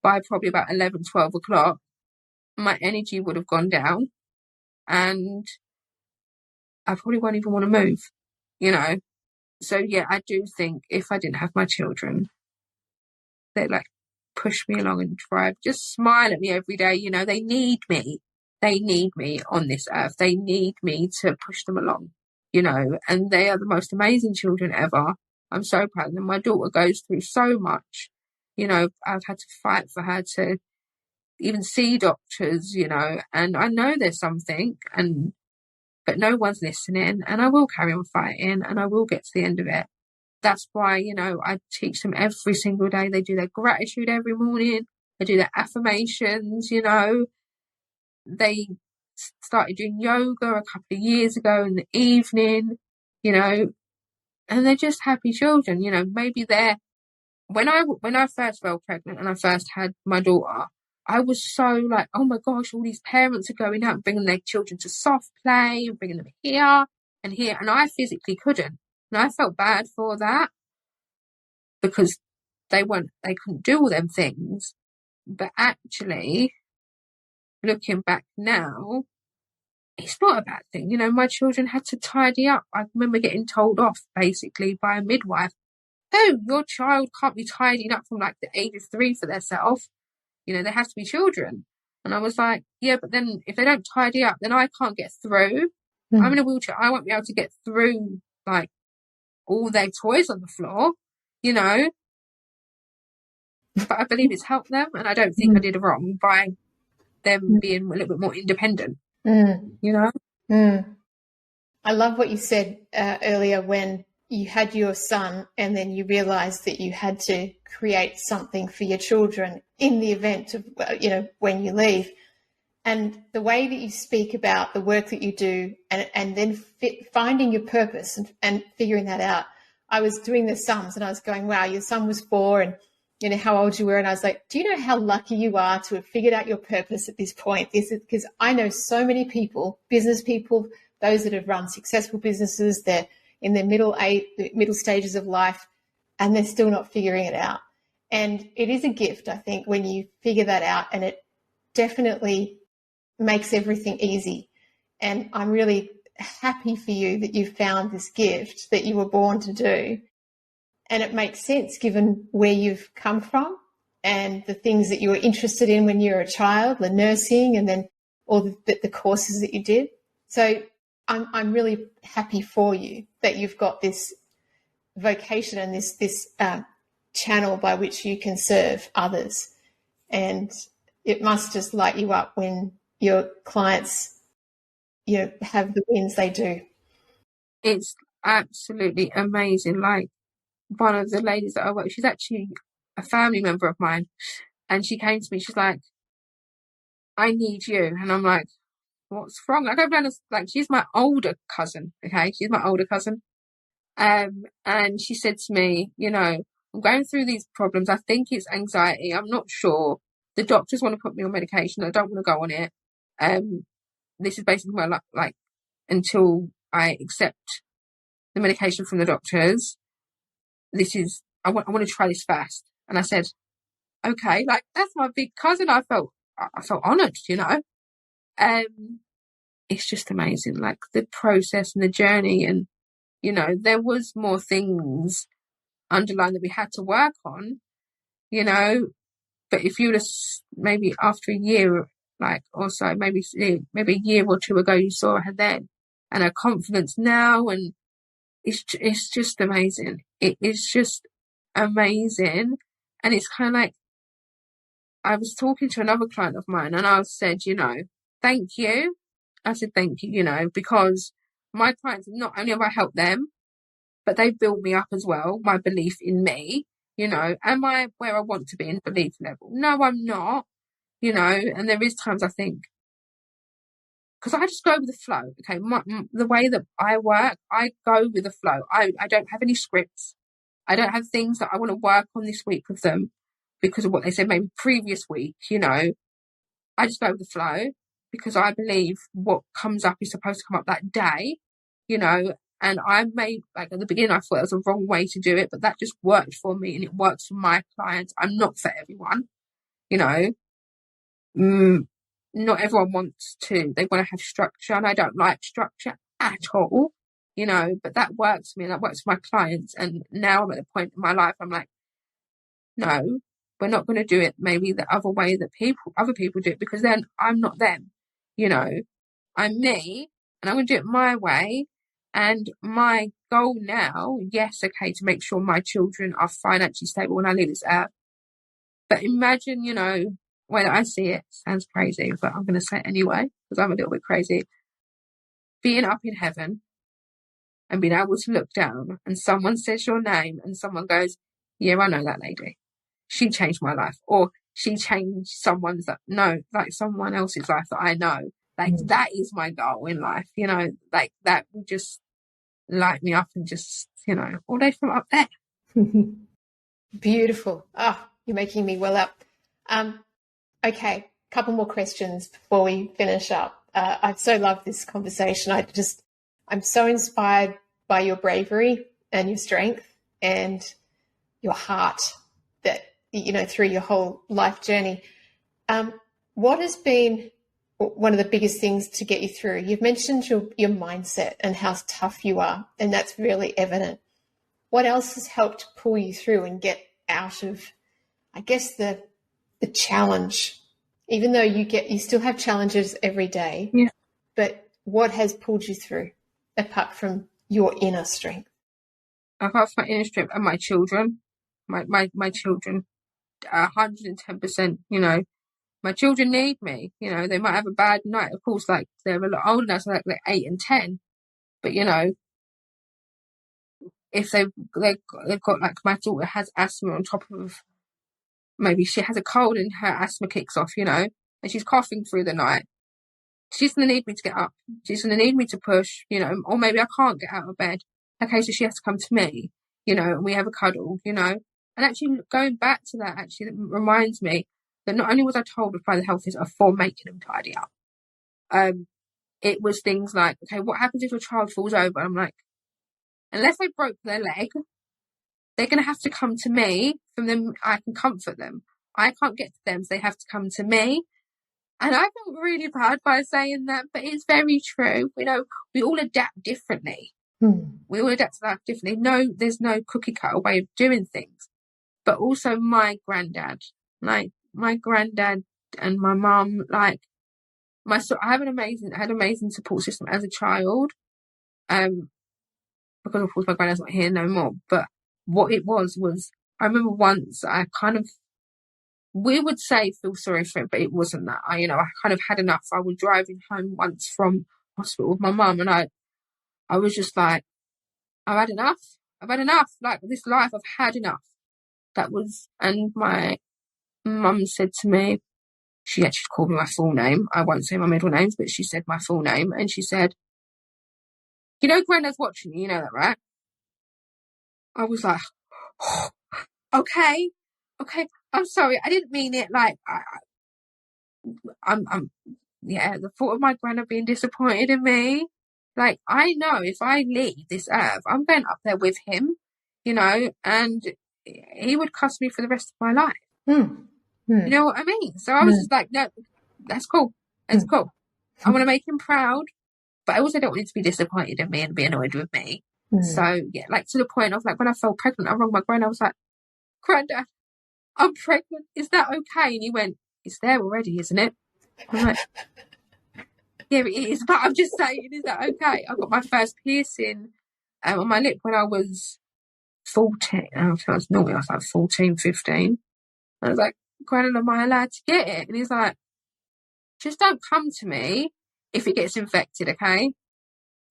Speaker 2: By probably about 11, 12 o'clock, my energy would have gone down and I probably won't even want to move, So yeah, I do think if I didn't have my children, they'd like push me along and drive, just smile at me every day. They need me. They need me on this earth. They need me to push them along, and they are the most amazing children ever. I'm so proud of them. My daughter goes through so much. I've had to fight for her to even see doctors, and I know there's something, but no one's listening, and I will carry on fighting and I will get to the end of it. That's why, I teach them every single day. They do their gratitude every morning. They do their affirmations, They started doing yoga a couple of years ago in the evening, and they're just happy children, maybe when I first fell pregnant and I first had my daughter, I was so like, oh my gosh, all these parents are going out and bringing their children to soft play, bringing them here and here. And I physically couldn't. And I felt bad for that because they couldn't do all them things. But actually, looking back now, it's not a bad thing. You know, my children had to tidy up. I remember getting told off basically by a midwife. Oh, your child can't be tidying up from like the age of 3 for themselves. You know, they have to be children. And I was like, yeah, but then if they don't tidy up, then I can't get through. I'm in a wheelchair. I won't be able to get through like all their toys on the floor, you know. But I believe it's helped them. And I don't think I did wrong by them being a little bit more independent, you know.
Speaker 1: I love what you said earlier when you had your son and then you realized that you had to create something for your children in the event of, you know, when you leave. And the way that you speak about the work that you do and then finding your purpose and figuring that out. I was doing the sums and I was going, wow, your son was 4 and, you know, how old you were. And I was like, do you know how lucky you are to have figured out your purpose at this point? This is because I know so many people, business people, those that have run successful businesses, they're in their middle stages of life and they're still not figuring it out. And it is a gift, I think, when you figure that out, and it definitely makes everything easy. And I'm really happy for you that you found this gift that you were born to do. And it makes sense given where you've come from and the things that you were interested in when you were a child, the nursing, and then all the courses that you did. So I'm really happy for you that you've got this vocation and this channel by which you can serve others. And it must just light you up when your clients, you know, have the wins they do.
Speaker 2: It's absolutely amazing. Like, one of the ladies that I work with, she's actually a family member of mine, and she came to me, she's like, I need you. And I'm like, what's wrong? I don't know, like, she's my older cousin, okay? She's my older cousin. And she said to me, you know, I'm going through these problems. I think it's anxiety. I'm not sure. The doctors want to put me on medication. I don't want to go on it. This is basically my life, like, until I accept the medication from the doctors. I want to try this first. And I said, okay, like, that's my big cousin. I felt honoured, you know. It's just amazing, like the process and the journey. And, you know, there was more things underlying that we had to work on, you know. But if you would have maybe after a year, like, or so, maybe a year or 2 ago, you saw her then and her confidence now, and it's just amazing. It is just amazing. And it's kind of like, I was talking to another client of mine and I said, you know, thank you. I said, thank you, you know, because my clients, not only have I helped them, but they've built me up as well, my belief in me, you know. Am I where I want to be in belief level? No, I'm not, you know. And there is times I think, because I just go with the flow, okay? The way that I work, I go with the flow. I don't have any scripts. I don't have things that I want to work on this week with them because of what they said maybe previous week, you know. I just go with the flow because I believe what comes up is supposed to come up that day, you know. And I made, like, at the beginning, I thought it was a wrong way to do it, but that just worked for me and it works for my clients. I'm not for everyone, you know. Not everyone they want to have structure, and I don't like structure at all, you know, but that works for me and that works for my clients. And now I'm at the point in my life, I'm like, no, we're not going to do it maybe the other way that other people do it, because then I'm not them, you know. I'm me, and I'm going to do it my way. And my goal now, yes, okay, to make sure my children are financially stable when I leave this earth. But imagine, you know, when I see it, sounds crazy, but I'm going to say it anyway, because I'm a little bit crazy, being up in heaven and being able to look down and someone says your name and someone goes, yeah, I know that lady. She changed my life. Or she changed someone else's life that I know. Like, that is my goal in life, you know, like that would just light me up and just, you know, all day from up there.
Speaker 1: Beautiful. Oh, you're making me well up. Okay, couple more questions before we finish up. I so love this conversation. I'm so inspired by your bravery and your strength and your heart that, through your whole life journey. What has been one of the biggest things to get you through? You've mentioned your mindset and how tough you are, and that's really evident. What else has helped pull you through and get out of, I guess, the challenge? Even though you still have challenges every day,
Speaker 2: Yeah.
Speaker 1: but what has pulled you through apart from your inner strength?
Speaker 2: Apart from my inner strength and my children, my children, 110%, my children need me. They might have a bad night, of course, like they're a lot older now, so like they're 8 and 10. But if they've got like, my daughter has asthma on top of, maybe she has a cold and her asthma kicks off, and she's coughing through the night. She's gonna need me to get up. She's gonna need me to push, or maybe I can't get out of bed. Okay, so she has to come to me, and we have a cuddle, And actually going back to that, actually, that reminds me that not only was I told by the health visitor for making them tidy up, it was things like, okay, what happens if your child falls over? I'm like, unless they broke their leg, they're going to have to come to me. From them, I can comfort them. I can't get to them, so they have to come to me. And I felt really bad by saying that, but it's very true. We all adapt differently. We all adapt to life differently. No, there's no cookie cutter way of doing things. But also my granddad, and my mum, I had an amazing support system as a child. Because of course my granddad's not here no more. But what it was, I remember once we would say feel sorry for it, but it wasn't that. I kind of had enough. I was driving home once from hospital with my mum, and I was just like, I've had enough. Like, this life, I've had enough. And my mum said to me, she actually called me my full name. I won't say my middle names, but she said my full name, and she said, Granddad's watching you, you know that, right? I was like, oh, okay, I'm sorry, I didn't mean it. Like, the thought of my granddad being disappointed in me. Like, I know if I leave this earth, I'm going up there with him, and he would cuss me for the rest of my life. You know what I mean? So I was just like, no, that's cool. I want to make him proud, but I also don't want him to be disappointed in me and be annoyed with me. So, yeah, like, to the point of, like, when I felt pregnant, I rang my granddad. I was like, Granddad, I'm pregnant. Is that okay? And he went, it's there already, isn't it? I'm like, yeah, it is, but I'm just saying, is that okay? I got my first piercing on my lip when I was 14. I was naughty. I was like 14, 15. I was like, Granddad, am I allowed to get it? And he's like, just don't come to me if it gets infected, okay?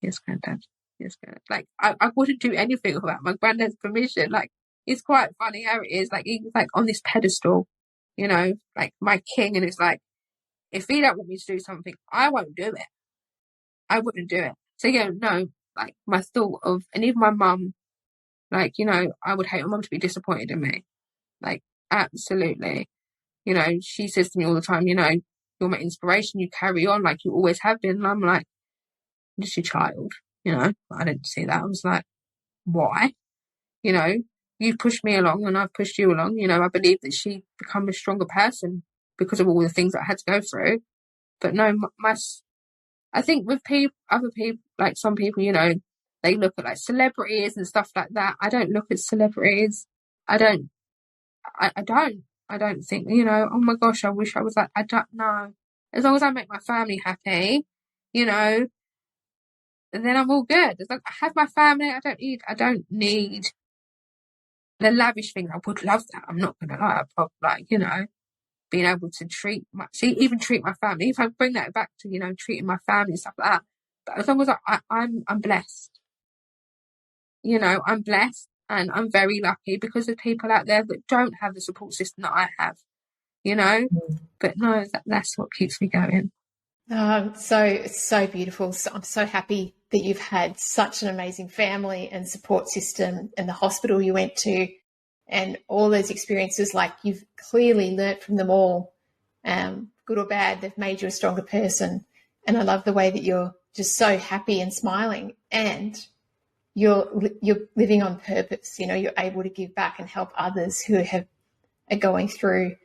Speaker 2: Yes, Granddad. Yes, Granddad. Like, I wouldn't do anything without my granddad's permission. Like, it's quite funny how it is. Like, he's like on this pedestal, like my king. And it's like, if he don't want me to do something, I won't do it. I wouldn't do it. So, yeah, no, like, my thought of, and even my mum, like, I would hate my mum to be disappointed in me. Like, absolutely. She says to me all the time, you're my inspiration, you carry on like you always have been. And I'm like, I'm just your child, I didn't see that. I was like, why? You pushed me along and I've pushed you along. I believe that she become a stronger person because of all the things that I had to go through. But no, I think with other people, like some people, they look at like celebrities and stuff like that. I don't look at celebrities. I don't think, oh my gosh, I wish I was like, I don't know. As long as I make my family happy, and then I'm all good. As long as I have my family, I don't need the lavish things. I would love that. I'm not gonna lie. I'd probably being able to treat my family. If I bring that back to, treating my family and stuff like that. But as long as I'm blessed. I'm blessed and I'm very lucky because there's people out there that don't have the support system that I have, But no, that's what keeps me going.
Speaker 1: It's so beautiful. So I'm so happy that you've had such an amazing family and support system, and the hospital you went to and all those experiences. Like, you've clearly learnt from them all good or bad, they've made you a stronger person. And I love the way that you're just so happy and smiling, and you're living on purpose. You know, you're able to give back and help others who are going through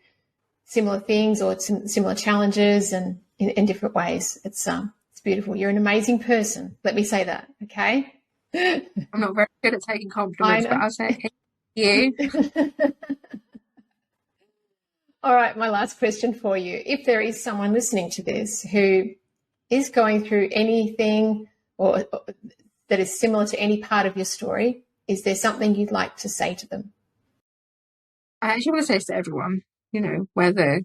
Speaker 1: similar things or similar challenges, and in different ways. It's beautiful. You're an amazing person. Let me say that, okay?
Speaker 2: I'm not very good at taking compliments, but I'll say thank you.
Speaker 1: All right, my last question for you. If there is someone listening to this who is going through anything or that is similar to any part of your story, is there something you'd like to say to them?
Speaker 2: I actually want to say this to everyone, you know, whether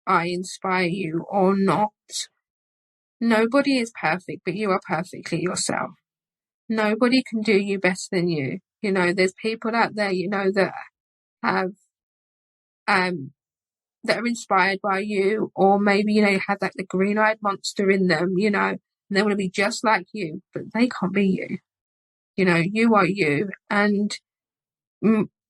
Speaker 2: I inspire you or not, nobody is perfect, but you are perfectly yourself. Nobody can do you better than you. You know, there's people out there, you know, that have that are inspired by you, or maybe, you know, you have the green-eyed monster in them, you know, and they want to be just like you, but they can't be you. You know, you are you. And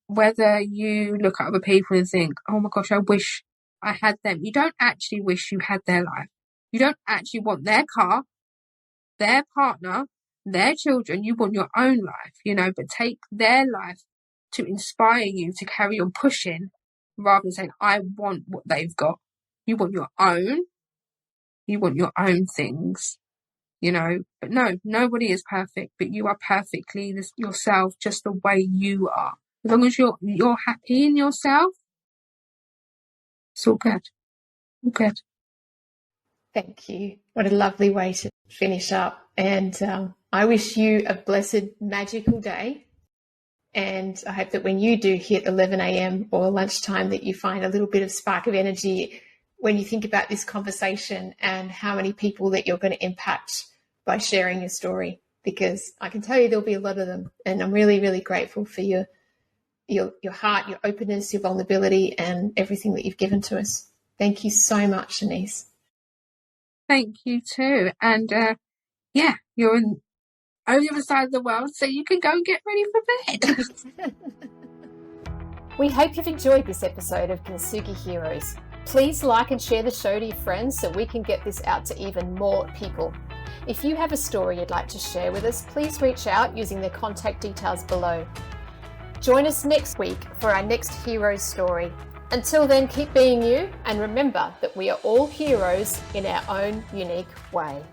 Speaker 2: whether you look at other people and think, oh my gosh, I wish I had them. You don't actually wish you had their life. You don't actually want their car, their partner, their children. You want your own life, you know, but take their life to inspire you to carry on pushing, rather than saying, I want what they've got. You want your own. You want your own things, you know. But no, nobody is perfect, but you are perfectly yourself, just the way you are. As long as you're happy in yourself, it's all good. All good.
Speaker 1: Thank you. What a lovely way to finish up. And I wish you a blessed, magical day. And I hope that when you do hit 11 a.m. or lunchtime, that you find a little bit of spark of energy when you think about this conversation and how many people that you're going to impact by sharing your story. Because I can tell you there'll be a lot of them. And I'm really, really grateful for your heart, your openness, your vulnerability, and everything that you've given to us. Thank you so much, Shanice.
Speaker 2: Thank you too. And yeah, you're on the other side of the world, so you can go and get ready for bed.
Speaker 1: We hope you've enjoyed this episode of Kintsugi Heroes. Please like and share the show to your friends so we can get this out to even more people. If you have a story you'd like to share with us, please reach out using the contact details below. Join us next week for our next hero story. Until then, keep being you, and remember that we are all heroes in our own unique way.